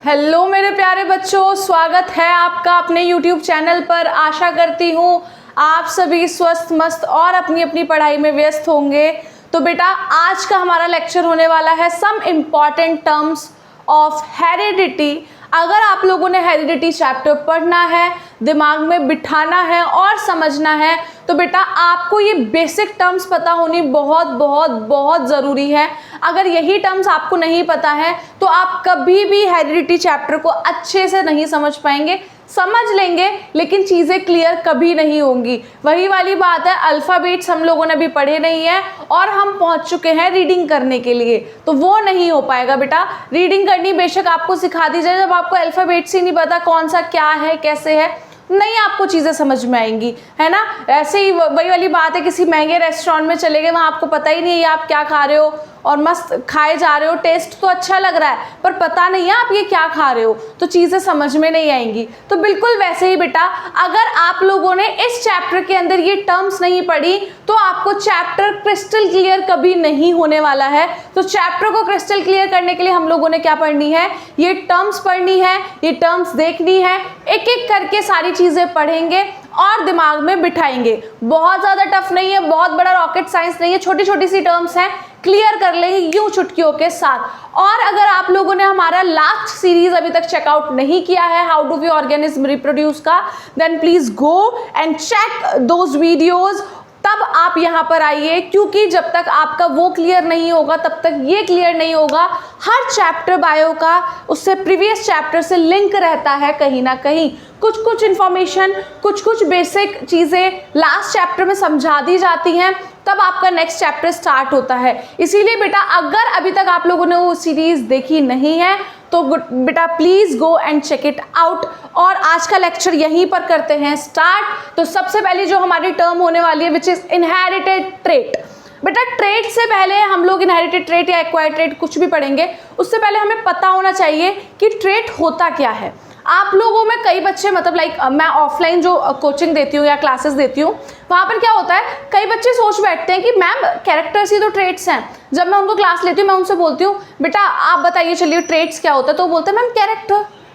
Hello मेरे प्यारे बच्चों, स्वागत है आपका अपने YouTube चैनल पर। आशा करती हूँ आप सभी स्वस्थ मस्त और अपनी अपनी पढ़ाई में व्यस्त होंगे। तो बेटा आज का हमारा लेक्चर होने वाला है some important terms of heredity. अगर आप लोगों ने हेरिडिटी चैप्टर पढ़ना है, दिमाग में बिठाना है और समझना है तो बेटा आपको ये बेसिक टर्म्स पता होनी बहुत बहुत बहुत ज़रूरी है। अगर यही टर्म्स आपको नहीं पता है तो आप कभी भी हेरिडिटी चैप्टर को अच्छे से नहीं समझ पाएंगे। समझ लेंगे लेकिन चीज़ें क्लियर कभी नहीं होंगी। वही वाली बात है, अल्फ़ाबेट्स हम लोगों ने भी पढ़े नहीं है और हम पहुंच चुके हैं रीडिंग करने के लिए, तो वो नहीं हो पाएगा बेटा। रीडिंग करनी बेशक आपको सिखा दी जाए, जब आपको अल्फ़ाबेट्स ही नहीं पता कौन सा क्या है कैसे है, नहीं आपको चीज़ें समझ में आएंगी, है ना। ऐसे ही वही वाली बात है, किसी महंगे रेस्टोरेंट में चले गए, वहाँ आपको पता ही नहीं है आप क्या खा रहे हो और मस्त खाए जा रहे हो, टेस्ट तो अच्छा लग रहा है पर पता नहीं है आप ये क्या खा रहे हो, तो चीज़ें समझ में नहीं आएंगी। तो बिल्कुल वैसे ही बेटा, अगर आप लोगों ने इस चैप्टर के अंदर ये टर्म्स नहीं पढ़ी तो आपको चैप्टर क्रिस्टल क्लियर कभी नहीं होने वाला है। तो चैप्टर को क्रिस्टल क्लियर करने के लिए हम लोगों ने क्या पढ़नी है, ये टर्म्स पढ़नी है, ये टर्म्स देखनी है, एक एक करके सारी चीज़ें पढ़ेंगे और दिमाग में बिठाएंगे। बहुत ज़्यादा टफ नहीं है, बहुत बड़ा रॉकेट साइंस नहीं है, छोटी छोटी सी टर्म्स हैं, क्लियर कर लेंगे यूं चुटकियों के साथ। और अगर आप लोगों ने हमारा लास्ट सीरीज अभी तक चेकआउट नहीं किया है, how do we organism reproduce का, then please go and check those videos. तब आप यहाँ पर आइए, क्योंकि जब तक आपका वो क्लियर नहीं होगा तब तक ये क्लियर नहीं होगा। हर चैप्टर बायो का उससे प्रीवियस चैप्टर से लिंक रहता है कहीं ना कहीं। कुछ कुछ इन्फॉर्मेशन, कुछ कुछ बेसिक चीज़ें लास्ट चैप्टर में समझा दी जाती हैं, तब आपका नेक्स्ट चैप्टर स्टार्ट होता है। इसीलिए बेटा अगर अभी तक आप लोगों ने वो सीरीज़ देखी नहीं है तो बेटा please go and check it out. और आज का लेक्चर यहीं पर करते हैं स्टार्ट। तो सबसे पहले जो हमारी टर्म होने वाली है विच इज़ इनहेरिटेड ट्रेट। बेटा ट्रेट से पहले हम लोग इनहेरिटेड ट्रेट या एक्वायर्ड ट्रेट कुछ भी पढ़ेंगे, उससे पहले हमें पता होना चाहिए कि ट्रेट होता क्या है। आप लोगों में कई बच्चे, मतलब मैं ऑफलाइन जो कोचिंग देती हूँ या क्लासेस देती हूँ, वहाँ पर क्या होता है, कई बच्चे सोच बैठते हैं कि मैम कैरेक्टर्स ही तो ट्रेट्स हैं। जब मैं उनको क्लास लेती हूँ मैं उनसे बोलती हूँ बेटा आप बताइए चलिए ट्रेट्स क्या होता है, तो वो बोलते हैं ma'am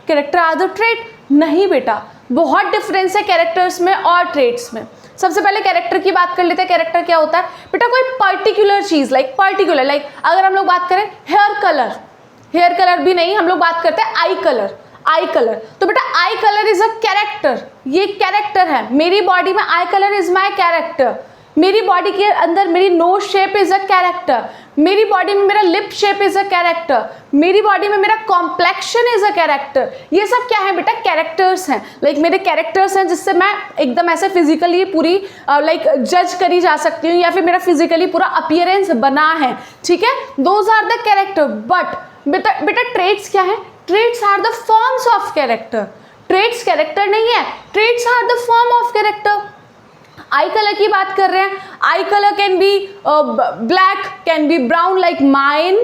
character are the trait. नहीं बेटा, बहुत डिफरेंस है कैरेक्टर्स में और ट्रेट्स में। सबसे पहले कैरेक्टर की बात कर लेते हैं। कैरेक्टर क्या होता है बेटा, कोई पर्टिकुलर चीज़, लाइक अगर हम लोग बात करें हेयर कलर भी नहीं, हम लोग बात करते हैं आई कलर। तो बेटा eye colour is a character, ये कैरेक्टर है। मेरी बॉडी में eye colour is my character. मेरी बॉडी के अंदर मेरी nose shape is a character. मेरी बॉडी में मेरा lip shape is a character. मेरी बॉडी में मेरा कॉम्प्लेक्शन इज अ कैरेक्टर। ये सब क्या है बेटा, कैरेक्टर्स हैं। मेरे कैरेक्टर्स हैं जिससे मैं एकदम ऐसे फिजिकली पूरी जज करी जा सकती हूँ, या फिर मेरा फिजिकली पूरा अपीयरेंस बना है, ठीक है। Those are the character. But बेटा ट्रेट्स क्या है, traits are the forms of character. Traits character नहीं है, traits are the form of character. Eye colour की बात कर रहे हैं, eye colour can be black, can be brown like mine,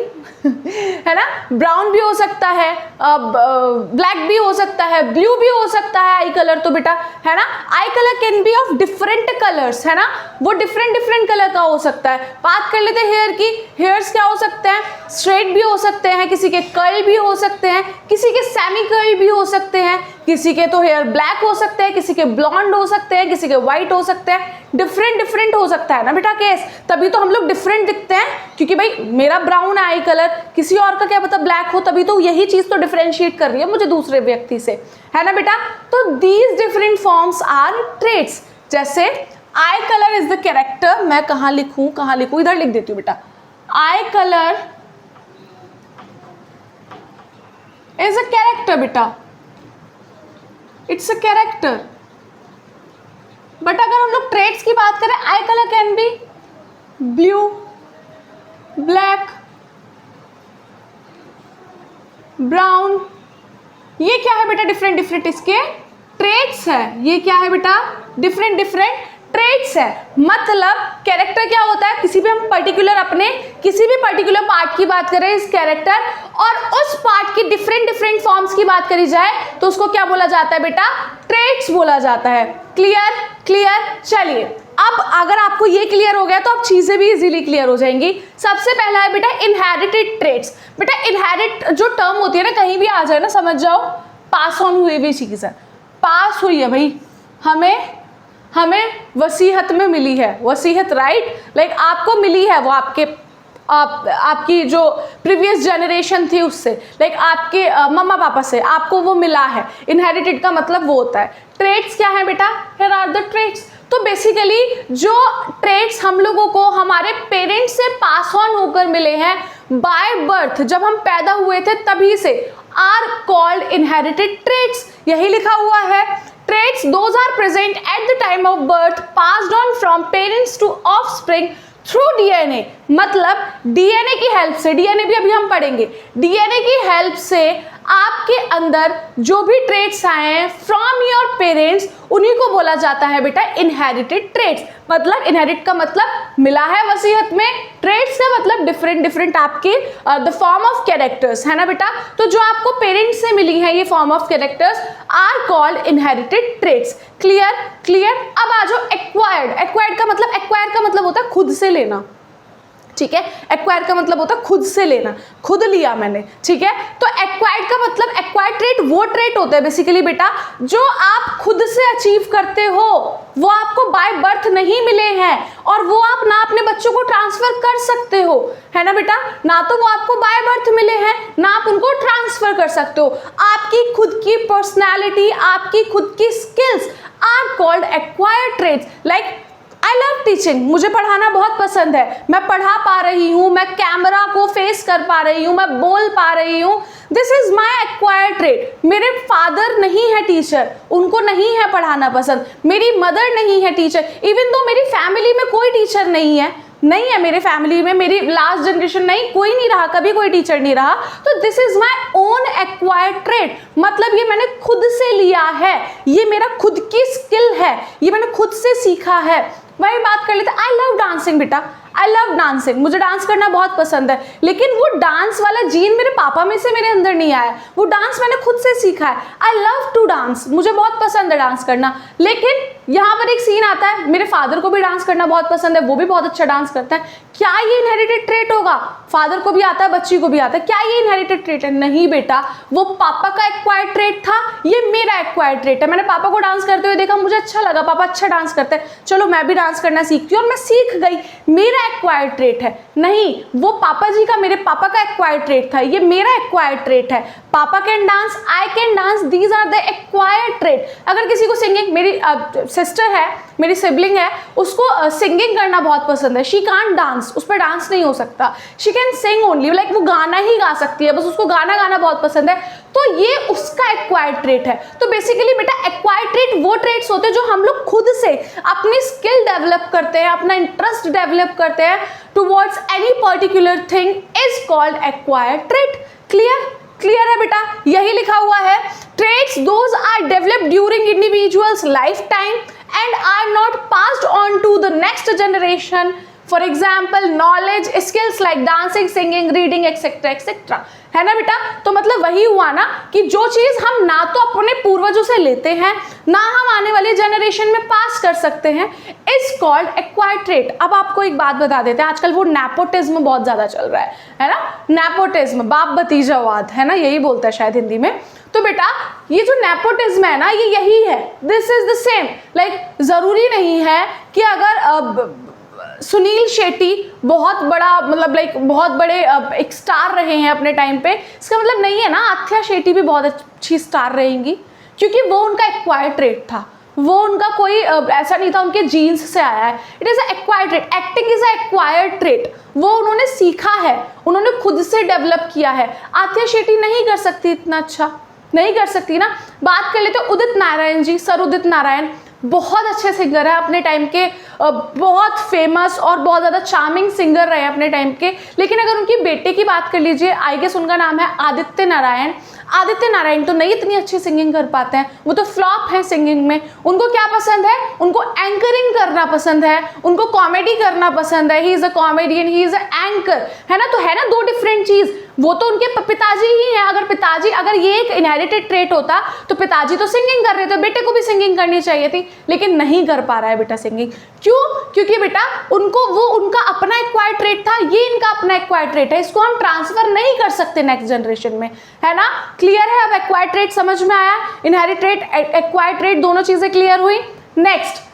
है ना। ब्राउन भी हो सकता है, ब्लैक भी हो सकता है, ब्लू भी हो सकता है आई कलर, तो बेटा है ना। आई colour can B of different colours, है ना, वो डिफरेंट कलर का हो सकता है। बात कर लेते हैं हेयर की। हेयर्स क्या हो सकते हैं, स्ट्रेट भी हो सकते हैं, किसी के कर्ल भी हो सकते हैं, किसी के सेमी कर्ल भी हो सकते हैं, किसी के तो हेयर ब्लैक हो सकते हैं, किसी के ब्लॉन्ड हो सकते हैं, किसी के वाइट हो सकते हैं। डिफरेंट हो सकता है ना बेटा केस, तभी तो हम लोग डिफरेंट दिखते हैं, क्योंकि भाई मेरा ब्राउन है आई कलर, किसी और का क्या पता ब्लैक हो, तभी तो यही चीज तो डिफरेंशिएट कर रही है मुझे दूसरे व्यक्ति से, है ना बेटा। तो these different forms are traits. जैसे eye colour is the character, मैं कहाँ लिखूं, इधर लिख देती हूँ बेटा। Eye colour is a character बेटा, इट्स अ कैरेक्टर। बट अगर हम लोग ट्रेट्स की बात करें, eye colour can be blue, black, brown. ये क्या है बेटा, डिफरेंट इसके ट्रेट्स है। ये क्या है बेटा, डिफरेंट ट्रेट्स है। मतलब कैरेक्टर क्या होता है, किसी भी हम किसी भी पर्टिकुलर पार्ट की बात करें इस कैरेक्टर, और उस पार्ट की डिफरेंट फॉर्म्स की बात करी जाए तो उसको क्या बोला जाता है बेटा, ट्रेट्स बोला जाता है। क्लियर। चलिए अब अगर आपको ये क्लियर हो गया तो अब चीजें भी इजीली क्लियर हो जाएंगी। सबसे पहला है बेटा इनहेरिटेड ट्रेट्स। बेटा इनहेरिट जो टर्म होती है ना, कहीं भी आ जाए ना समझ जाओ पास ऑन हुई हुई चीज है, पास हुई है भाई, हमें वसीयत में मिली है, वसीयत राइट, लाइक आपको मिली है वो आपकी जो प्रीवियस जनरेशन थी उससे, लाइक आपके मम्मा पापा से आपको वो मिला है। इनहेरिटेड का मतलब वो होता है। ट्रेट्स क्या है बेटा, हियर आर द ट्रेट्स। तो बेसिकली जो ट्रेट्स हम लोगों को हमारे पेरेंट्स से पास ऑन होकर मिले हैं बाय बर्थ, जब हम पैदा हुए थे तभी से, आर कॉल्ड इनहेरिटेड ट्रेट्स। यही लिखा हुआ है, traits those are present at the time of birth passed on from parents to offspring through DNA। मतलब DNA की हेल्प से, DNA भी अभी हम पढ़ेंगे, DNA की हेल्प से आपके अंदर जो भी ट्रेट्स आए हैं फ्रॉम योर पेरेंट्स, उन्हीं को बोला जाता है बेटा इनहेरिटेड ट्रेट्स। मतलब इनहेरिट का मतलब मिला है वसीयत में, ट्रेट्स का मतलब डिफरेंट आपके द फॉर्म ऑफ कैरेक्टर्स, है ना बेटा। तो जो आपको पेरेंट्स से मिली है ये form of characters are called inherited traits. Clear. अब आ जाओ एक्वायर्ड। एक्वायर का मतलब होता है खुद से लेना, ठीक है। एक्वायर का मतलब होता है खुद से लेना, खुद लिया मैंने, ठीक है। तो एक्वायर्ड का मतलब, एक्वायर्ड ट्रेट वो ट्रेट होता है बेसिकली बेटा जो आप खुद से अचीव करते हो, वो आपको बाय बर्थ नहीं मिले हैं और वो आप ना अपने बच्चों को ट्रांसफर कर सकते हो, है ना बेटा। ना तो वो आपको बाय बर्थ मिले हैं, ना आप उनको ट्रांसफर कर सकते हो। आपकी खुद की पर्सनैलिटी, आपकी खुद की skills are called acquired traits. Like I love teaching, मुझे पढ़ाना बहुत पसंद है, मैं पढ़ा पा रही हूँ, मैं कैमरा को फेस कर पा रही हूँ, मैं बोल पा रही हूँ, this is my acquired trait. मेरे फादर नहीं है टीचर, उनको नहीं है पढ़ाना पसंद, मेरी मदर नहीं है टीचर, इवन दो मेरी फैमिली में कोई टीचर नहीं है मेरे फैमिली में, मेरी लास्ट जनरेशन नहीं, कोई नहीं रहा, कभी कोई टीचर नहीं रहा, तो this is my own acquired trait. मतलब ये मैंने खुद से लिया है, ये मेरा खुद की स्किल है, ये मैंने खुद से सीखा है। वही बात कर लेते, आई लव डांसिंग बेटा, आई लव डांसिंग, मुझे डांस करना बहुत पसंद है, लेकिन वो डांस वाला जीन मेरे पापा में से मेरे अंदर नहीं आया, वो डांस मैंने खुद से सीखा है। आई लव टू डांस, मुझे बहुत पसंद है डांस करना, लेकिन यहाँ पर एक सीन आता है, मेरे फादर को भी डांस करना बहुत पसंद है, वो भी बहुत अच्छा डांस करता है। क्या ये इनहेरिटेड ट्रेट होगा? फादर को भी आता है, बच्ची को भी आता है, क्या ये इनहेरिटेड ट्रेट है? नहीं बेटा, वो पापा का एक्वायर्ड ट्रेट था, ये मेरा एक्वायर्ड ट्रेट है। मैंने पापा को डांस करते हुए देखा, मुझे अच्छा लगा, पापा अच्छा डांस करते हैं, चलो मैं भी डांस करना सीखती हूँ, और मैं सीख गई, मेरा एक्वायर्ड ट्रेट है। नहीं, वो पापा जी का, मेरे पापा का एक्वायर्ड ट्रेट था, ये मेरा एक्वायर्ड ट्रेट है। पापा can dance, I can dance, these are the acquired trait. अगर किसी को सिंगिंग, मेरी सिस्टर है, मेरी सिबलिंग है, उसको सिंगिंग करना बहुत पसंद है, शी कांट डांस, उस पर डांस नहीं हो सकता, she can sing only, like वो गाना ही गा सकती है, बस उसको गाना गाना बहुत पसंद है, तो ये उसका एक्वायर्ड ट्रेट है। तो बेसिकली बेटा एक्वायर्ड ट्रेट वो ट्रेट्स होते हैं जो हम लोग खुद से अपनी स्किल डेवलप करते हैं, अपना इंटरेस्ट डेवलप करते हैं towards any particular thing is called acquired trait. Clear है बेटा, यही लिखा हुआ है, traits those are developed during individuals life time and are not passed on to the next generation. For example, knowledge, skills like dancing, singing, reading, etc. etc. है ना बेटा। तो मतलब वही हुआ ना कि जो चीज हम ना तो अपने पूर्वजों से लेते हैं, ना हम आने वाले जनरेशन में पास कर सकते हैं, इज कॉल्ड एक्वायर्ड ट्रेट। अब आपको एक बात बता देते हैं, आजकल वो नेपोटिज्म बहुत ज्यादा चल रहा है ना, नेपोटिज्म, बाप भतीजावाद, है ना, यही बोलता है शायद हिंदी में। तो बेटा ये जो नेपोटिज्म है ना, ये यही है, this is the same. Like जरूरी नहीं है कि अगर सुनील शेट्टी बहुत बड़ा, मतलब लाइक बहुत बड़े एक स्टार रहे हैं अपने टाइम पे, इसका मतलब नहीं है ना आथ्या शेट्टी भी बहुत अच्छी स्टार रहेंगी, क्योंकि वो उनका एक्वायर्ड ट्रेट था, वो उनका कोई ऐसा नहीं था उनके जीन्स से आया है, it is acquired trait. Acting is acquired trait, वो उन्होंने सीखा है, उन्होंने खुद से डेवलप किया है। आथ्या शेट्टी नहीं कर सकती इतना अच्छा, नहीं कर सकती ना। बात कर लेते तो उदित नारायण जी, सर उदित नारायण बहुत अच्छे सिंगर है अपने टाइम के, बहुत फेमस और बहुत ज़्यादा चार्मिंग सिंगर रहे अपने टाइम के। लेकिन अगर उनकी बेटे की बात कर लीजिए, आई गेस उनका नाम है आदित्य नारायण। आदित्य नारायण तो नहीं इतनी अच्छी सिंगिंग कर पाते हैं, वो तो फ्लॉप है सिंगिंग में। उनको क्या पसंद है? उनको एंकरिंग करना पसंद है, उनको कॉमेडी करना पसंद है, he is a comedian, he is a anchor, है ना। तो है ना दो डिफरेंट चीज़। वो तो उनके पिताजी ही हैं। अगर ये एक इनहेरिटेड ट्रेट होता तो पिताजी तो सिंगिंग कर रहे थे, बेटे को भी सिंगिंग करनी चाहिए थी, लेकिन नहीं कर पा रहा है बेटा सिंगिंग। क्यों? क्योंकि बेटा उनका अपना एक्वायर्ड ट्रेट था, ये इनका अपना एक्वायर्ड ट्रेट है, इसको हम ट्रांसफर नहीं कर सकते नेक्स्ट जनरेशन में, है ना। क्लियर है? अब एक्वायर्ड ट्रेट समझ में आया, इनहेरिटेड ट्रेट, एक्वायर्ड ट्रेट, दोनों चीजें क्लियर हुई। Next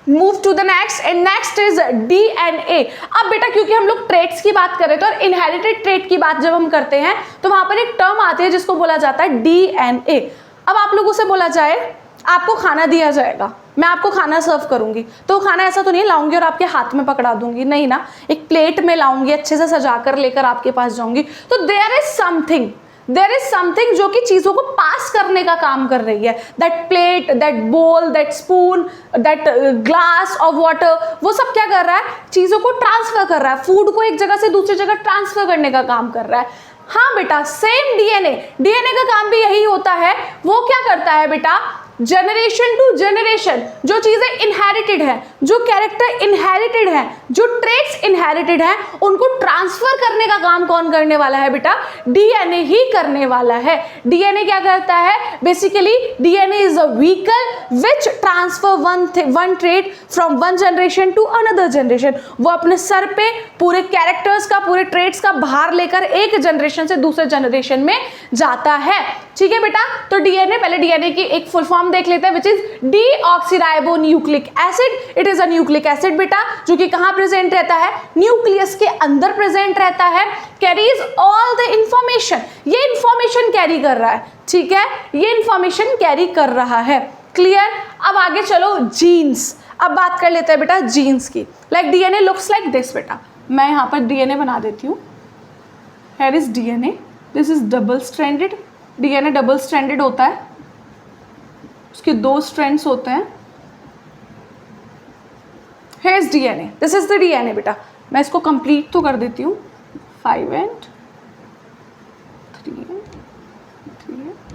move to the next, and next is DNA। अब बेटा क्योंकि हम लोग ट्रेट्स की बात कर रहे थे और इनहेरिटेड ट्रेट की बात जब हम करते हैं तो वहां पर एक टर्म आती है जिसको बोला जाता है DNA। अब आप लोगों से बोला जाए आपको खाना दिया जाएगा, मैं आपको खाना सर्व करूंगी, तो खाना ऐसा तो नहीं लाऊंगी और आपके हाथ में पकड़ा दूंगी, नहीं ना, एक प्लेट में लाऊंगी, अच्छे से सजा कर लेकर आपके पास जाऊंगी। तो देयर इज समथिंग जो कि चीजों को पास करने का काम कर रही है। दैट प्लेट, दैट बोल, that spoon, that glass of water, वो सब क्या कर रहा है? चीजों को ट्रांसफर कर रहा है, फूड को एक जगह से दूसरी जगह ट्रांसफर करने का काम कर रहा है। हाँ बेटा, सेम डीएनए का काम भी यही होता है। वो क्या करता है बेटा? जनरेशन टू जनरेशन जो चीजें इनहेरिटेड है, जो कैरेक्टर इनहेरिटेड है, जो ट्रेट्स इनहेरिटेड है, उनको ट्रांसफर करने का काम कौन करने वाला है बेटा? डीएनए ही करने वाला है। डीएनए क्या करता है? Basically DNA is a vehicle which transfer one trait from one generation to another generation. वो अपने सर पे पूरे कैरेक्टर्स का, पूरे ट्रेट्स का भार लेकर एक जनरेशन से दूसरे जनरेशन में जाता है। ठीक है बेटा, तो डीएनए, पहले डीएनए की एक फुल फॉर्म देख लेते हैं, which is deoxyribonucleic acid. It is a nucleic acid बेटा, जो कि कहां प्रेजेंट रहता है? न्यूक्लियस के अंदर प्रेजेंट रहता है। कैरीज ऑल द इंफॉर्मेशन, ये इंफॉर्मेशन कैरी कर रहा है, ठीक है, ये इंफॉर्मेशन कैरी कर रहा है। क्लियर? अब आगे चलो, जीन्स। अब बात कर लेते हैं बेटा जीन्स की। Like DNA looks like this बेटा, मैं यहां पर डीएनए बना देती हूँ। Here is DNA, this is double stranded. DNA double stranded होता है, उसके 2 स्ट्रैंड्स होते हैं। Here is DNA, this is the DNA बेटा। मैं इसको कंप्लीट तो कर देती हूँ, 5 and 3 and 3 and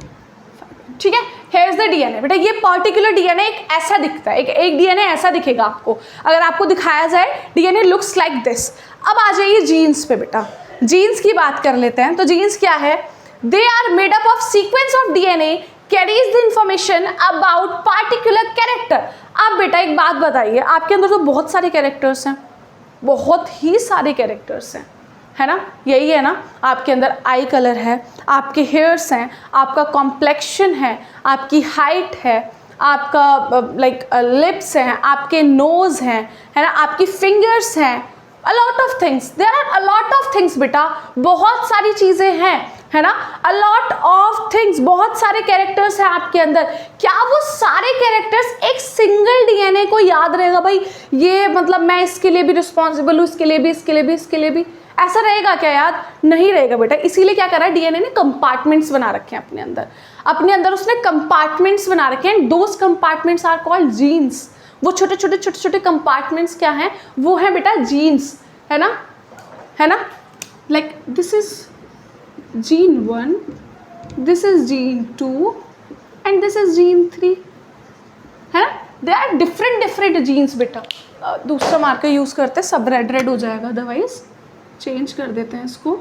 5, ठीक है। Here is the DNA बेटा। ये पर्टिकुलर डीएनए एक ऐसा दिखता है, एक डीएनए ऐसा दिखेगा आपको, अगर आपको दिखाया जाए डीएनए लुक्स लाइक दिस। अब आ जाइए जीन्स पे बेटा, जीन्स की बात कर लेते हैं। तो जीन्स क्या है? They are made up of sequence of DNA carries the information about particular character। अब बेटा एक बात बताइए, आपके अंदर तो बहुत सारे कैरेक्टर्स हैं, बहुत ही सारे कैरेक्टर्स हैं, है ना, यही है ना। आपके अंदर आई कलर है, आपके हेयर्स हैं, आपका कॉम्प्लेक्शन है, आपकी हाइट है, आपका लाइक लिप्स हैं, आपके नोज हैं, है ना, आपकी फिंगर्स हैं, a lot of things, there are a lot of things बेटा, बहुत सारी चीज़ें हैं, है ना, a lot of things, बहुत सारे कैरेक्टर्स हैं आपके अंदर। क्या वो सारे कैरेक्टर्स एक सिंगल डीएनए को याद रहेगा? भाई ये मतलब मैं इसके लिए भी रिस्पॉन्सिबल हूँ, इसके लिए भी, इसके लिए भी, इसके लिए भी, ऐसा रहेगा क्या? याद नहीं रहेगा बेटा। इसीलिए क्या कर रहा है डीएनए ने? कंपार्टमेंट्स बना रखे हैं अपने अंदर उसने कंपार्टमेंट्स बना रखे हैं। Those compartments are called genes. वो छोटे छोटे कंपार्टमेंट्स क्या हैं? वो है बेटा जीन्स, है ना, like this is gene 1, this is gene 2 and this is gene 3, है ना। दे आर डिफरेंट जीन्स बेटा। दूसरा मार्कर यूज करते हैं, सब रेड हो जाएगा, अदरवाइज चेंज कर देते हैं इसको।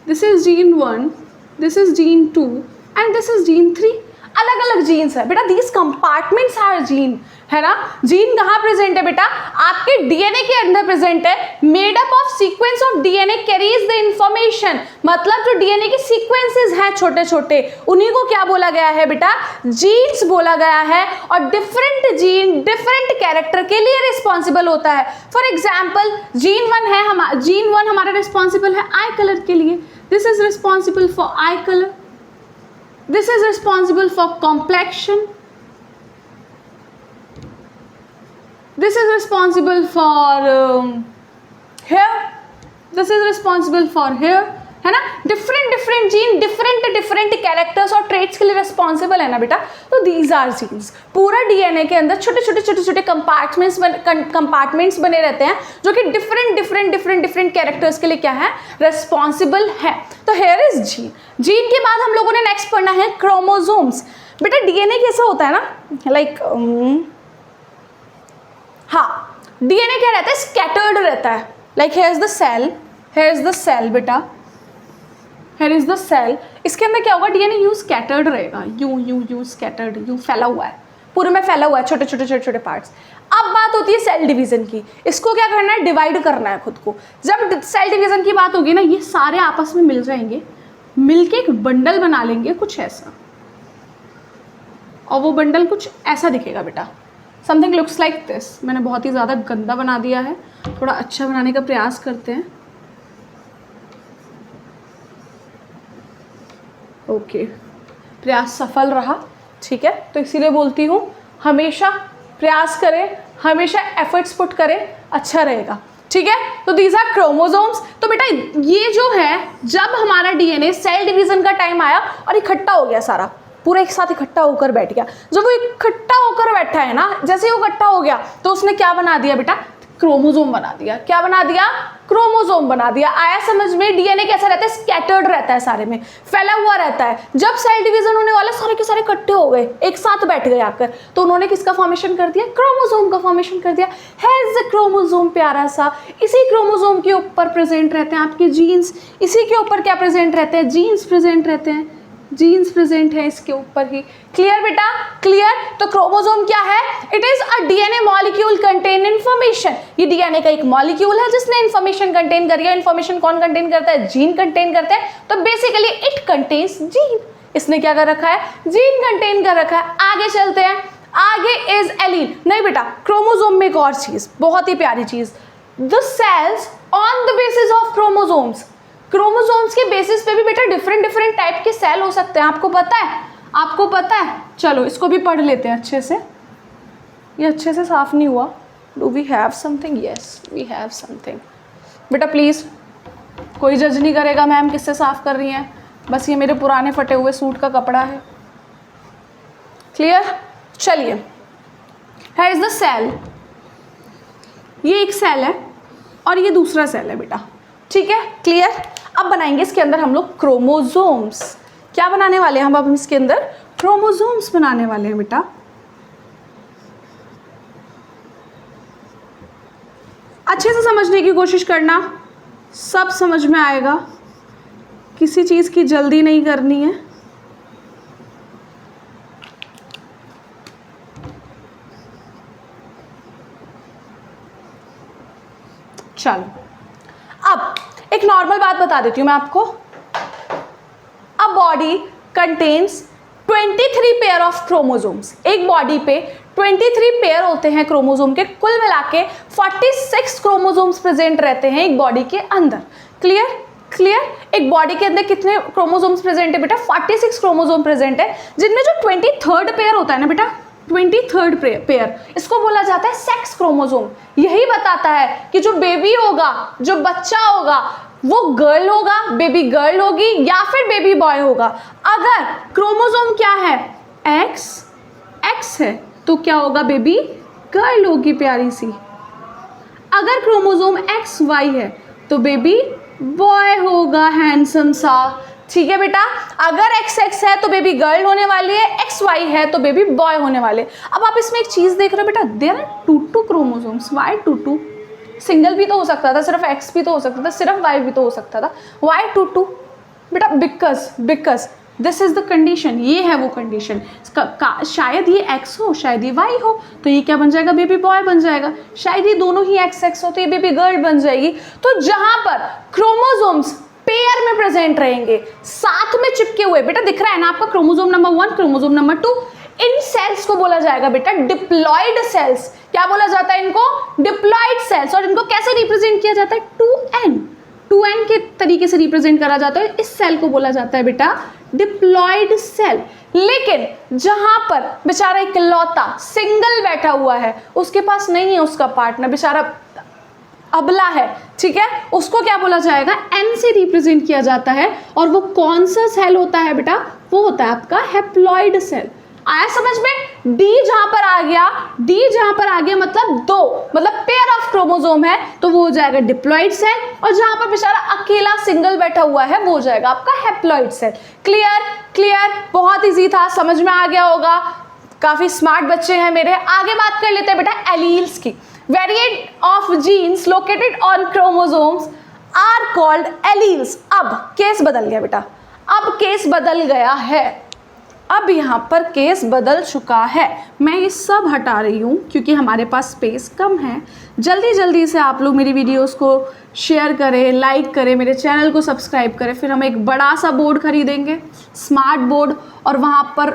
This is gene 1, this is gene 2 and this is gene 3। अलग अलग जीन्स है बेटा, दीज कंपार्टमेंट्स आर जीन, है ना। जीन कहाँ प्रेजेंट है बेटा? आपके डीएनए के अंदर प्रेजेंट है। Made up of sequence of DNA carries the information, मतलब जो डीएनए के सीक्वेंसेस हैं छोटे छोटे, उन्हीं को क्या बोला गया है बेटा? जीन्स बोला गया है। और डिफरेंट जीन डिफरेंट कैरेक्टर के लिए रिस्पॉन्सिबल होता है। फॉर एग्जाम्पल जीन 1 हमारा रिस्पॉन्सिबल है आई कलर के लिए, this is responsible for I colour, this is responsible for complexion, this is responsible for hair, this is responsible for hair, है ना। डिफरेंट जीन डिफरेंट कैरेक्टर्स और traits के लिए responsible है ना बेटा। तो दीज आर जीन्स। पूरा डीएनए के अंदर छोटे छोटे कंपार्टमेंट्स बने रहते हैं जो कि डिफरेंट कैरेक्टर्स के लिए क्या है? रिस्पॉन्सिबल है। तो हेयर इज जीन। जीन के बाद हम लोगों ने नेक्स्ट पढ़ना है क्रोमोसोम्स। बेटा डीएनए कैसा होता है ना, लाइक हाँ, डीएनए क्या रहता है? स्कैटर्ड रहता है। Like here is the cell, here is the cell बेटा, हियर इज द सेल। इसके अंदर क्या होगा, डीएनए यूं स्कैटर्ड रहेगा, यूं स्कैटर्ड, यूं फैला हुआ है, पूरे में फैला हुआ है, छोटे छोटे पार्ट्स। अब बात होती है सेल डिवीजन की, इसको क्या करना है, डिवाइड करना है खुद को। जब सेल डिवीजन की बात होगी ना, ये सारे आपस में मिल जाएंगे, मिलके एक बंडल बना लेंगे कुछ ऐसा, और वो बंडल कुछ ऐसा दिखेगा बेटा, समथिंग लुक्स लाइक दिस। मैंने बहुत ही ज़्यादा गंदा बना दिया है, थोड़ा अच्छा बनाने का प्रयास करते हैं। ओके, प्रयास सफल रहा, ठीक है। तो इसीलिए बोलती हूँ हमेशा प्रयास करें, हमेशा एफर्ट्स पुट करें, अच्छा रहेगा, ठीक है। तो दीज आर क्रोमोसोम्स। तो बेटा ये जो है, जब हमारा डीएनए सेल डिवीजन का टाइम आया और इकट्ठा हो गया, सारा पूरा एक साथ इकट्ठा होकर बैठ गया। जब वो इकट्ठा होकर बैठा है ना, जैसे वो इकट्ठा हो गया तो उसने क्या बना दिया बेटा, क्रोमोसोम बना दिया। क्या बना दिया, क्रोमोसोम बना दिया। आया समझ में। डीएनए कैसा रहता है, स्कैटर्ड रहता है, सारे में फैला हुआ रहता है। जब सेल डिवीजन होने वाला, सारे के सारे इकट्ठे हो गए, एक साथ बैठ गए आकर, तो उन्होंने किसका फॉर्मेशन कर दिया, क्रोमोसोम का फॉर्मेशन कर दिया। हैज द क्रोमोसोम, प्यारा सा। इसी क्रोमोसोम के ऊपर प्रेजेंट रहते हैं आपके जीन्स, इसी के ऊपर क्या प्रेजेंट रहते हैं, जीन्स प्रेजेंट रहते हैं, जीन्स प्रेजेंट है इसके ऊपर ही। क्लियर बेटा, क्लियर। तो क्रोमोसोम क्या है, it is a DNA molecule contain information. ये डीएनए का एक मॉलिक्यूल है जिसने इन्फॉर्मेशन कंटेन करी है। इन्फॉर्मेशन कौन कंटेन करता है, जीन कंटेन करते हैं। तो बेसिकली इट कंटेन्स जीन। इसने क्या कर रखा है, जीन कंटेन कर रखा है। आगे चलते हैं, आगे इज एलील। नहीं बेटा, क्रोमोसोम में एक और चीज, बहुत ही प्यारी चीज, the cells on the basis of chromosomes. Chromosomes के बेसिस पे भी बेटा डिफरेंट टाइप के सेल हो सकते हैं, आपको पता है, आपको पता है। चलो इसको भी पढ़ लेते हैं अच्छे से। ये अच्छे से साफ नहीं हुआ। Do we have something, yes we have something. बेटा प्लीज़, कोई जज नहीं करेगा मैम किससे साफ कर रही हैं, बस ये मेरे पुराने फटे हुए सूट का कपड़ा है। क्लियर। चलिए, है इज द सेल। ये एक सेल है और ये दूसरा सेल है बेटा, ठीक है। क्लियर। अब बनाएंगे इसके अंदर हम लोग क्रोमोसोम्स। क्या बनाने वाले हैं हम अब इसके अंदर, क्रोमोसोम्स बनाने वाले हैं बेटा। अच्छे से समझने की कोशिश करना, सब समझ में आएगा, किसी चीज़ की जल्दी नहीं करनी है। चलो, अब एक नॉर्मल बात बता देती हूँ मैं आपको। A body contains 23 pair of chromosomes. एक बॉडी पे 23 पेयर होते हैं क्रोमोसोम के, कुल मिला के 46 क्रोमोसोम्स प्रेजेंट रहते हैं एक बॉडी के अंदर। Clear, clear. एक बॉडी के अंदर कितने क्रोमोसोम्स प्रेजेंट है बेटा, 46 क्रोमोसोम प्रेजेंट है, जिनमें जो 23rd पेयर होता है ना बेटा, 23rd पेयर, इसको बोला जाता है सेक्स क्रोमोसोम। यही बताता है कि जो बेबी होगा, जो बच्चा होगा, वो गर्ल होगा, बेबी गर्ल होगी या फिर बेबी बॉय होगा। अगर क्रोमोसोम क्या है, एक्स है, तो क्या होगा, बेबी गर्ल होगी प्यारी सी। अगर क्रोमोसोम XY है तो बेबी बॉय होगा हैंडसम सा। ठीक है बेटा, अगर XX है तो बेबी गर्ल होने वाली है, XY है तो बेबी बॉय होने वाले। अब आप इसमें एक चीज देख रहे हो बेटा, there are 2 chromosomes. Why 2? Single भी तो हो सकता था, सिर्फ X भी तो हो सकता था, सिर्फ Y भी तो हो सकता था। वाई 2 बेटा, because this is the condition. ये है वो कंडीशन, शायद ये X हो, शायद ये Y हो, तो ये क्या बन जाएगा, बेबी बॉय बन जाएगा। शायद ये दोनों ही XX हो तो ये बेबी गर्ल बन जाएगी। तो जहां पर क्रोमोसोम्स पेयर में प्रेजेंट रहेंगे, साथ में चिपके हुए, बेटा दिख रहा है ना आपका, क्रोमोसोम नंबर 1, क्रोमोसोम नंबर 2, इन सेल्स को बोला जाएगा बेटा डिप्लॉयड सेल्स। क्या बोला जाता है इनको, डिप्लॉयड सेल्स। और इनको कैसे रिप्रेजेंट किया जाता है, 2n के तरीके से रिप्रेजेंट करा जाता है। इस सेल को बोला जाता है बेटा डिप्लॉयड सेल। लेकिन जहां पर बेचारा इकलौता सिंगल बैठा हुआ है, उसके पास नहीं है उसका पार्टनर, बेचारा अबला है, ठीक है, उसको क्या बोला जाएगा, N से रिप्रेजेंट किया जाता है। और वो कौन सा सेल होता है बेटा, वो होता है आपका हैप्लॉइड सेल। आया समझ में। D जहां पर आ गया मतलब 2, मतलब पेयर ऑफ क्रोमोसोम है, तो वो हो जाएगा डिप्लॉइड सेल। और जहां पर बेचारा अकेला सिंगल बैठा हुआ है, वो हो जाएगा आपका हैप्लॉइड सेल। क्लियर, बहुत इजी था, समझ में आ गया होगा, काफी स्मार्ट बच्चे हैं मेरे। आगे बात कर लेते हैं बेटा एलील्स की। Variety of genes located on chromosomes are called alleles. अब केस बदल गया बेटा, अब केस बदल गया है, अब यहाँ पर केस बदल चुका है। मैं ये सब हटा रही हूँ क्योंकि हमारे पास स्पेस कम है। जल्दी जल्दी से आप लोग मेरी वीडियोस को शेयर करें, लाइक करें, मेरे चैनल को सब्सक्राइब करें। फिर हम एक बड़ा सा बोर्ड खरीदेंगे, स्मार्ट बोर्ड, और वहाँ पर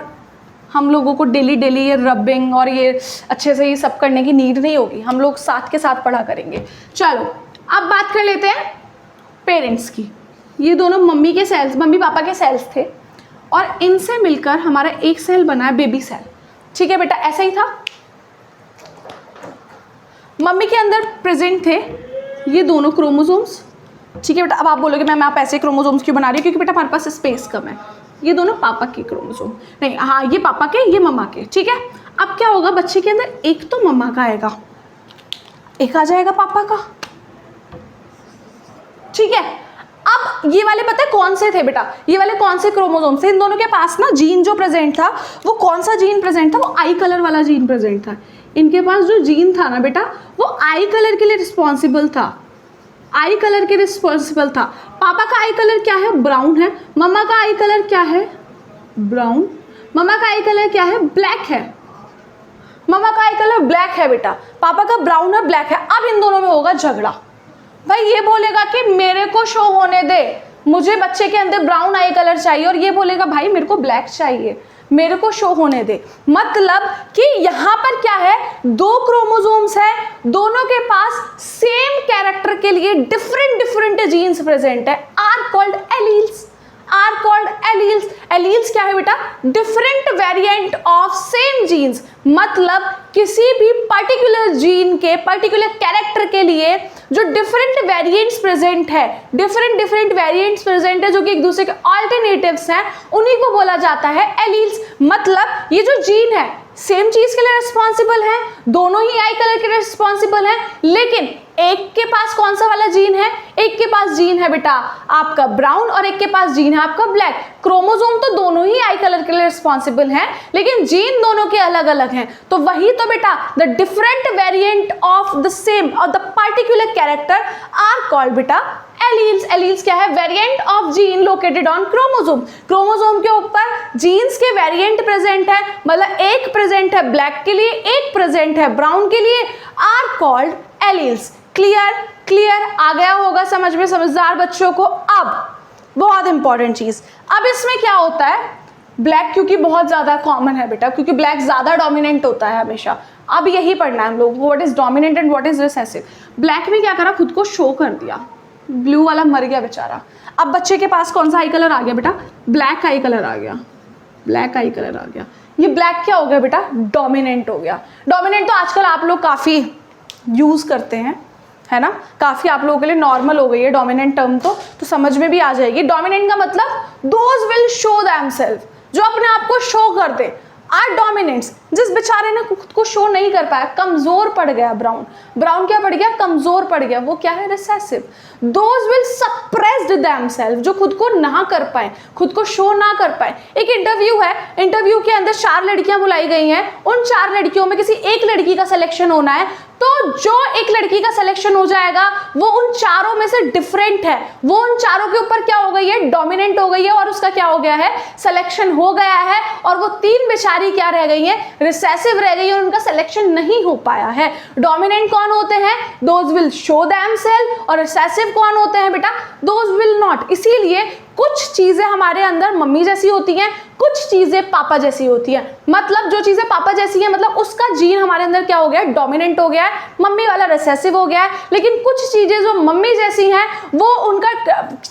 हम लोगों को डेली डेली ये रबिंग और ये अच्छे से ये सब करने की नीड नहीं होगी, हम लोग साथ के साथ पढ़ा करेंगे। चलो अब बात कर लेते हैं पेरेंट्स की। ये दोनों मम्मी के सेल्स, मम्मी पापा के सेल्स थे और इनसे मिलकर हमारा एक सेल बना है बेबी सेल। ठीक है बेटा, ऐसा ही था। मम्मी के अंदर प्रेजेंट थे ये दोनों क्रोमोसोम्स। ठीक है बेटा, अब आप बोलोगे मैम आप ऐसे क्रोमोसोम्स क्यों बना रही हो, क्योंकि बेटा हमारे पास स्पेस कम है। ये दोनों पापा के क्रोमोसोम नहीं, हाँ ये पापा के, ये मम्मा के। ठीक है, अब क्या होगा, बच्चे के अंदर एक तो मम्मा का आएगा, एक आ जाएगा पापा का। ठीक है, अब ये वाले पता है कौन से थे बेटा, ये वाले कौन से क्रोमोसोम थे, इन दोनों के पास ना जीन जो प्रेजेंट था वो कौन सा जीन प्रेजेंट था, वो आई कलर वाला जीन प्रेजेंट था। इनके पास जो जीन था ना बेटा वो आई कलर के लिए रिस्पॉन्सिबल था, आई कलर के रिस्पॉन्सिबल था। पापा का आई कलर क्या है, ब्राउन है। मम्मा का आई कलर क्या है, ब्राउन। मम्मा का आई कलर क्या है, ब्लैक है। मम्मा का आई कलर ब्लैक है बेटा, पापा का ब्राउन है, ब्लैक है। अब इन दोनों में होगा झगड़ा। भाई ये बोलेगा कि मेरे को शो होने दे, मुझे बच्चे के अंदर ब्राउन आई कलर चाहिए, और ये बोलेगा भाई मेरे को ब्लैक चाहिए, मेरे को शो होने दे। मतलब कि यहाँ पर क्या है, दो क्रोमोसोम्स है, दोनों के पास सेम कैरेक्टर के लिए डिफरेंट डिफरेंट जीन्स प्रेजेंट है, are called alleles. Are called alleles. Alleles क्या है बेटा, different variant of same genes. मतलब किसी भी पर्टिकुलर जीन के पर्टिकुलर कैरेक्टर के लिए जो डिफरेंट वेरिएंट्स प्रेजेंट है, डिफरेंट डिफरेंट वेरिएंट्स प्रेजेंट है जो कि एक दूसरे के ऑल्टरनेटिव्स हैं, उन्हीं को बोला जाता है एलील्स। मतलब ये जो जीन है सेम चीज के लिए रिस्पॉन्सिबल है, दोनों ही आई कलर के लिए रिस्पॉन्सिबल है, लेकिन एक के पास कौन सा वाला जीन है, एक के पास जीन है बेटा आपका ब्राउन और एक के पास जीन है आपका ब्लैक। क्रोमोसोम तो दोनों ही आई कलर के लिए रिस्पॉन्सिबल हैं, लेकिन जीन दोनों के अलग अलग हैं। तो वही तो बेटा the different variant of the same और the particular character are called बेटा एलील्स। एलील्स क्या है, variant of gene located on chromosome. Chromosome के ऊपर जीन्स के वेरिएंट प्रेजेंट है, मतलब एक प्रेजेंट है ब्लैक के लिए, एक प्रेजेंट है ब्राउन के लिए, are called alleles. Clear clear आ गया होगा समझ में समझदार बच्चों को। अब बहुत इंपॉर्टेंट चीज, अब इसमें क्या होता है, ब्लैक क्योंकि बहुत ज्यादा कॉमन है बेटा, क्योंकि ब्लैक ज्यादा डोमिनेंट होता है हमेशा। अब यही पढ़ना है हम लोग, what is dominant and what is recessive. Black में क्या करा, खुद को शो कर दिया, ब्लू वाला मर गया बेचारा। अब बच्चे के पास कौन सा आई कलर आ गया बेटा, ब्लैक आई कलर आ गया, ब्लैक आई कलर आ गया। ये ब्लैक क्या हो गया बेटा, डोमिनेंट हो गया। डोमिनेंट तो आजकल आप लोग काफी यूज करते हैं, है ना, काफी आप लोगों के लिए नॉर्मल हो गई है डोमिनेंट टर्म, तो समझ में भी आ जाएगी। डोमिनेंट का मतलब दोज विल शो देमसेल्फ, जो अपने आप को शो कर दे, आर डोमिनेंट्स। जिस बेचारे ने खुद को शो नहीं कर पाया, कमजोर पड़ गया, ब्राउन, ब्राउन क्या पड़ गया, कमजोर पड़ गया, वो क्या है, recessive. Those will suppressed themselves, जो खुद को ना कर पाए, खुद को शो ना कर पाए। एक इंटरव्यू है, इंटरव्यू के अंदर 4 लड़कियां बुलाई गई हैं, उन 4 लड़कियों में किसी एक लड़की का सिलेक्शन होना है, तो जो एक लड़की का सिलेक्शन हो जाएगा वो उन चारों में से डिफरेंट है, वो उन चारों के ऊपर क्या हो गई है, डोमिनेंट हो गई है, और उसका क्या हो गया है, सिलेक्शन हो गया है। और वो 3 बेचारी क्या रह गई है, रिसेसिव रह गई है, और उनका सिलेक्शन नहीं हो पाया है। डोमिनेंट कौन होते हैं, दोज विल शो देमसेल्फ, और रिसेसिव कौन होते हैं बेटा, दोज विल नॉट। इसीलिए कुछ चीजें हमारे अंदर मम्मी जैसी होती हैं, कुछ चीजें पापा जैसी होती हैं। मतलब जो चीजें पापा जैसी हैं, मतलब उसका जीन हमारे अंदर क्या हो गया है, डोमिनेंट हो गया है, मम्मी वाला रिसेसिव हो गया है। लेकिन कुछ चीजें जो मम्मी जैसी हैं वो उनका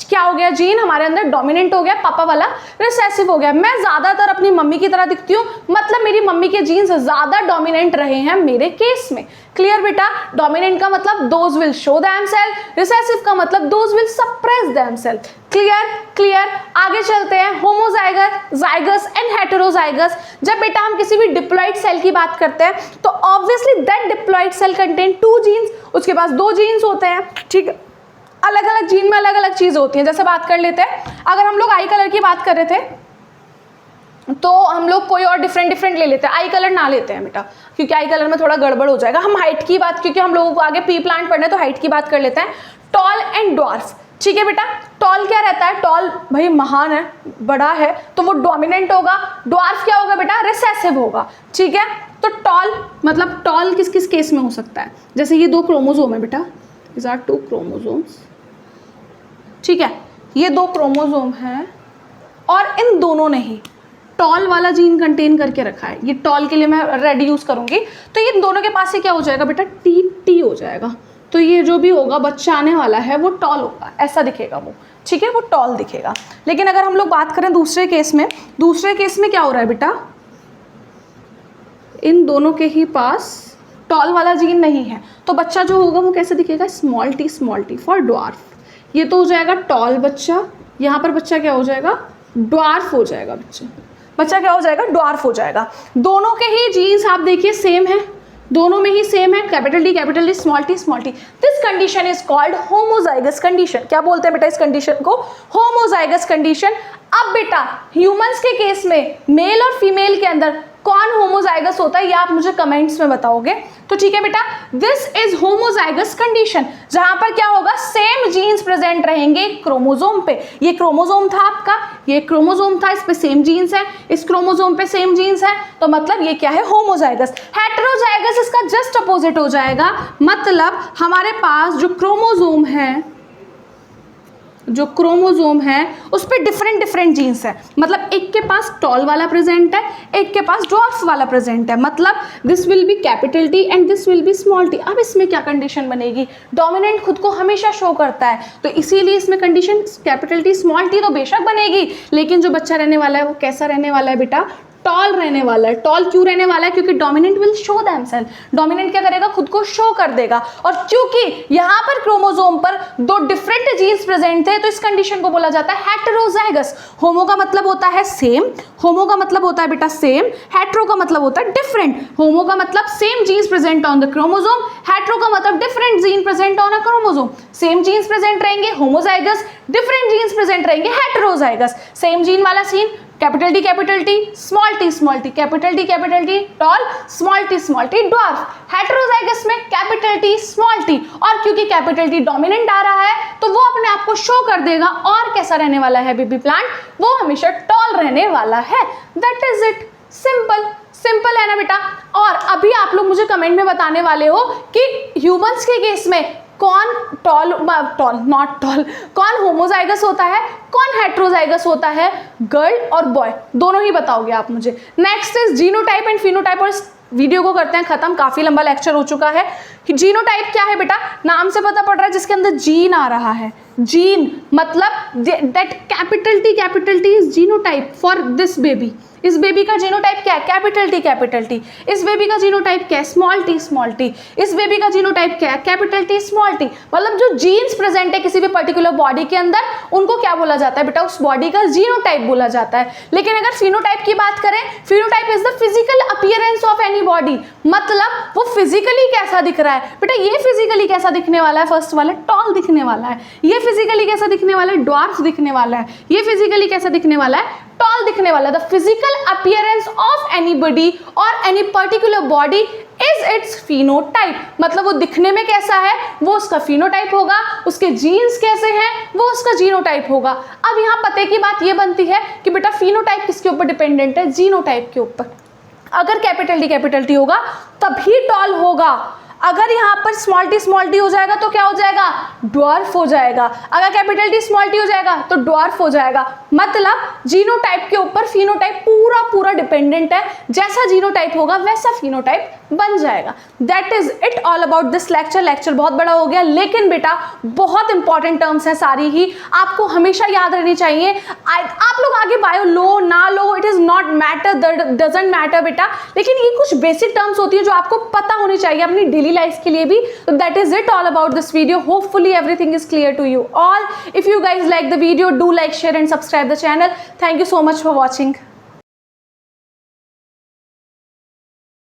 क्या हो गया, जीन हमारे अंदर डोमिनेंट हो गया, पापा वाला रिसेसिव हो गया। मैं ज्यादातर अपनी मम्मी की तरह दिखती हूँ, मतलब मेरी मम्मी के जीन्स ज्यादा डोमिनेंट रहे हैं मेरे केस में। क्लियर बेटा, डोमिनेंट का मतलब those will show themselves, recessive का मतलब those will suppress themselves. Clear clear, आगे चलते हैं। Homozygous, zygous and heterozygous. जब बेटा हम किसी भी डिप्लॉइड सेल की बात करते हैं तो obviously that diploid cell contain 2 genes, उसके पास 2 जीन्स होते हैं। ठीक है, अलग अलग जीन में अलग अलग चीज होती है। जैसे बात कर लेते हैं, अगर हम लोग आई कलर की बात कर रहे थे तो हम लोग कोई और डिफरेंट ले लेते हैं, आई कलर ना लेते हैं बेटा, क्योंकि आई कलर में थोड़ा गड़बड़ हो जाएगा। हम हाइट की बात, क्योंकि हम लोगों को आगे पी प्लांट पढ़ना है तो हाइट की बात कर लेते हैं। Tall and dwarf. ठीक है बेटा, टॉल क्या रहता है, टॉल भाई महान है, बड़ा है, तो वो डोमिनेंट होगा। ड्वार्फ क्या होगा बेटा, रिसेसिव होगा। ठीक है, तो टॉल मतलब टॉल किस किस केस में हो सकता है, जैसे ये 2 क्रोमोसोम है बेटा, these are 2 क्रोमोसोम्स। ठीक है, ये 2 क्रोमोसोम हैं और इन दोनों ने ही टॉल वाला जीन कंटेन करके रखा है। ये टॉल के लिए मैं रेड यूज करूंगी, तो ये दोनों के पास से क्या हो जाएगा बेटा, टी हो जाएगा। तो ये जो भी होगा बच्चा आने वाला है वो टॉल होगा, ऐसा दिखेगा वो। ठीक है, वो टॉल दिखेगा। लेकिन अगर हम लोग बात करें दूसरे केस में क्या हो रहा है बेटा, इन दोनों के ही पास टॉल वाला जीन नहीं है, तो बच्चा जो होगा वो कैसे दिखेगा, स्मॉल टी फॉर ड्वार्फ। ये तो हो जाएगा टॉल बच्चा, यहाँ पर बच्चा क्या हो जाएगा, ड्वार्फ हो जाएगा। बच्चा क्या हो जाएगा, ड्वार्फ हो जाएगा। दोनों के ही जीन्स आप देखिए सेम है, दोनों में ही सेम है, capital T small T. This condition is called homozygous condition. क्या बोलते हैं बेटा इस कंडीशन को, होमोजाइगस कंडीशन। अब बेटा ह्यूमंस के केस में मेल और फीमेल के अंदर कौन होमोजाइगस होता है, ये आप मुझे कमेंट्स में बताओगे। तो ठीक है बेटा, दिस इज होमोजाइगस कंडीशन, जहां पर क्या होगा, सेम जीन्स प्रेजेंट रहेंगे क्रोमोसोम पे। ये क्रोमोसोम था आपका, ये क्रोमोसोम था, इस पे सेम जीन्स है, इस क्रोमोसोम पे सेम जीन्स है, तो मतलब ये क्या है, होमोजाइगस। हेटेरोजाइगस इसका जस्ट अपोजिट हो जाएगा, मतलब हमारे पास जो क्रोमोसोम है उस पर डिफरेंट जीन्स है, मतलब एक के पास टॉल वाला प्रेजेंट है, एक के पास ड्वार्फ वाला प्रेजेंट है, मतलब this will be capital T and this will be small T. अब इसमें क्या कंडीशन बनेगी, डोमिनेंट खुद को हमेशा शो करता है, तो इसीलिए इसमें condition capital T small T तो बेशक बनेगी, लेकिन जो बच्चा रहने वाला है वो कैसा रहने वाला है बेटा, टॉल रहने वाला है। टॉल क्यों रहने वाला है, क्योंकि dominant will show themselves, dominant क्या करेगा, खुद को शो कर देगा। और क्योंकि यहाँ पर क्रोमोसोम पर 2 डिफरेंट जीन्स प्रेजेंट थे, तो इस कंडीशन को बोला जाता है हेटेरोजाइगस। होमो का मतलब होता है सेम, होमो का मतलब होता है बेटा सेम, हेट्रो का मतलब होता है डिफरेंट। होमो का मतलब same genes present on the chromosome, hetero का मतलब different gene present on a chromosome. Same genes present रहेंगे होमोजाइगस, डिफरेंट जीन्स प्रेजेंट रहेंगे हेटेरोजाइगस। सेम जीन वाला scene, capital T small T, capital T tall, small T dwarf. Heterozygous में capital T small T, और क्योंकि capital T dominant आ रहा है तो वो अपने आप को शो कर देगा, और कैसा रहने वाला है बेबी प्लांट, वो हमेशा टॉल रहने वाला है। दैट इज इट, सिंपल है ना बेटा। और अभी आप लोग मुझे कमेंट में बताने वाले हो कि ह्यूमंस के केस में कौन कौन होमोजाइगस होता है, कौन हेटेरोजाइगस होता है, गर्ल और बॉय दोनों ही बताओगे आप मुझे। Next is genotype and phenotype, और इस वीडियो को करते हैं खत्म, काफी लंबा लेक्चर हो चुका है। जीनोटाइप क्या है बेटा, नाम से पता पड़ रहा है, जिसके अंदर जीन आ रहा है। जीन मतलब that capital T is genotype for this baby. इस बेबी का जीनोटाइप क्या है, कैपिटल टी। इस बेबी का जीनोटाइप क्या है, स्मॉल टी। इस बेबी का जीनोटाइप क्या है, कैपिटल टी स्मॉल टी। मतलब जो जीन्स प्रेजेंट है किसी भी पर्टिकुलर बॉडी के अंदर, उनको क्या बोला जाता है बेटा, उस बॉडी का जीनोटाइप बोला जाता है। लेकिन अगर फिनोटाइप की बात करें, phenotype is the physical appearance of any body, मतलब वो फिजिकली कैसा दिख रहा है बेटा। ये फिजिकली कैसा दिखने वाला है, फर्स्ट वाला टॉल दिखने वाला है। ये फिजिकली कैसा दिखने वाला है, ड्वार्फ दिखने वाला है। ये फिजिकली कैसा दिखने वाला है, टॉल दिखने वाला। The physical appearance of anybody और any particular body is its phenotype, मतलब वो दिखने में कैसा है वो उसका फिनोटाइप होगा, उसके जीन्स कैसे हैं वो उसका जीनोटाइप होगा। अब यहाँ पते की बात ये बनती है कि बेटा फिनोटाइप किसके ऊपर डिपेंडेंट है, जीनोटाइप के ऊपर। अगर कैपिटल टी होगा तभी टॉल होगा, अगर यहाँ पर स्मॉल टी हो जाएगा तो क्या हो जाएगा, ड्वार्फ हो जाएगा। अगर कैपिटल टी स्मॉल टी हो जाएगा तो ड्वार्फ हो जाएगा। मतलब जीनोटाइप के ऊपर फिनोटाइप पूरा डिपेंडेंट है, जैसा जीनोटाइप होगा वैसा फिनोटाइप बन जाएगा। That is it all about this lecture बहुत बड़ा हो गया, लेकिन बेटा बहुत इंपॉर्टेंट टर्म्स हैं सारी ही, आपको हमेशा याद रहनी चाहिए। आप लोग आगे बायो लो ना लो, it is not matter, doesn't matter बेटा, लेकिन ये कुछ बेसिक टर्म्स होती है जो आपको पता होनी चाहिए अपनी डेली लाइफ के लिए भी। तो that is it all about this video, hopefully everything is clear to you all. If you guys like the video, do like, share and subscribe the channel. Thank you so much for watching.